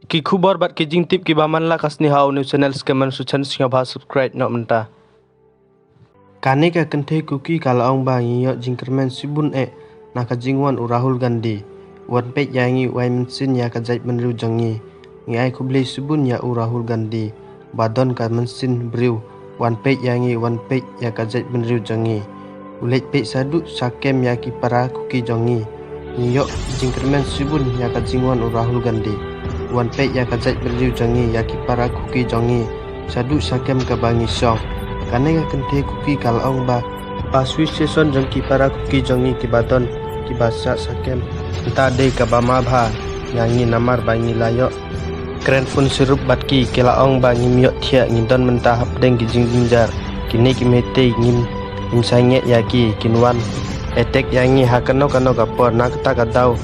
Ki khubor bat ki jing tip ki baman la kasni hau new channel skaman su chan singa ba subscribe no menta. Kane ka kenthe kuki kala ong ba ngiyo jingkermen sibun naka jingwan u Rahul Gandhi wan pek yangi wai mensin ya ka jait menru jangi ngi ai kuble sibun ya u Rahul Gandhi badon ka mensin briu wan pek yangi wan pek ya ka jait menru jangi ulet pek sadu sakem ya ki para kuki jangi ngiyo jingkermen sibun ya ka jingwan u Rahul Gandhi wan pek ya ka jait menru jangi ya ki para kuki jangi sadu sakem ka bangi song kane ka kenthe kuki kala ong ba paswi session jang ki para kuki jangi ki badon ki basa sakem entah de ka bama bha nyangi namar bangi layo kren fun sirup batki kelaong ba ngimyo thia ngidon menta hapdeng ki jingjingjar kini ki mete ngim imsange yaki kinwan etek yangi hakano kano kapor nakta kadau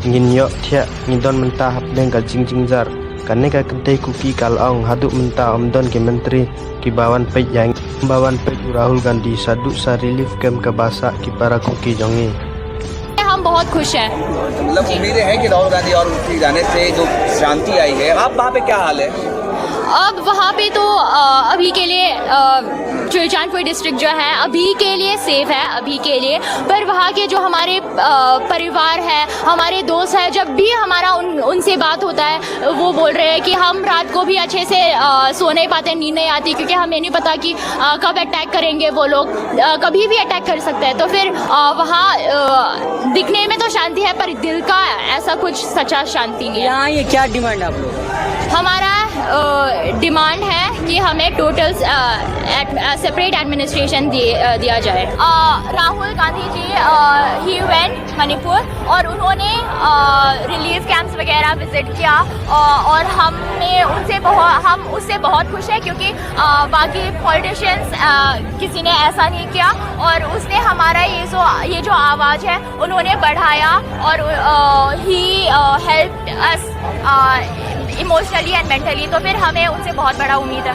nginyo thia ngidon menta hapdeng ka jingjingjar kane ka kenthe kuki kalaong haduk menta omdon ki menteri ki bawan pek yang bawan pek Rahul Gandhi sadu sa relief camp ka basa ki para kuki jongi. हम बहुत खुश हैं। मतलब उम्मीदें हैं कि राहुल गांधी और उनके जाने से जो शांति आई है, अब वहाँ पे क्या हाल है? अब वहाँ पे तो अभी के लिए सुल्तानपुर डिस्ट्रिक्ट जो है अभी के लिए सेफ है अभी के लिए, पर वहाँ के जो हमारे परिवार है हमारे दोस्त हैं जब भी हमारा उनसे बात होता है वो बोल रहे हैं कि हम रात को भी अच्छे से सो नहीं पाते, नींद नहीं आती क्योंकि हमें नहीं पता कि कब अटैक करेंगे वो लोग, कभी भी अटैक कर सकते हैं। तो फिर वहाँ दिखने में तो शांति है पर दिल का ऐसा कुछ सच्चा शांति नहीं है। यहाँ ये क्या डिमांड है आप लोग? हमारा डिमांड है कि हमें टोटल सेपरेट एडमिनिस्ट्रेशन दिया जाए। राहुल गांधी जी ही वेंट मणिपुर और उन्होंने रिलीफ कैंप्स वगैरह विजिट किया और हम उससे बहुत खुश हैं क्योंकि बाकी पॉलिटिशियंस किसी ने ऐसा नहीं किया और उसने हमारा ये जो आवाज़ है उन्होंने बढ़ाया और he helped us emotionally and mentally, तो फिर हमें उनसे बहुत बड़ा उम्मीद है।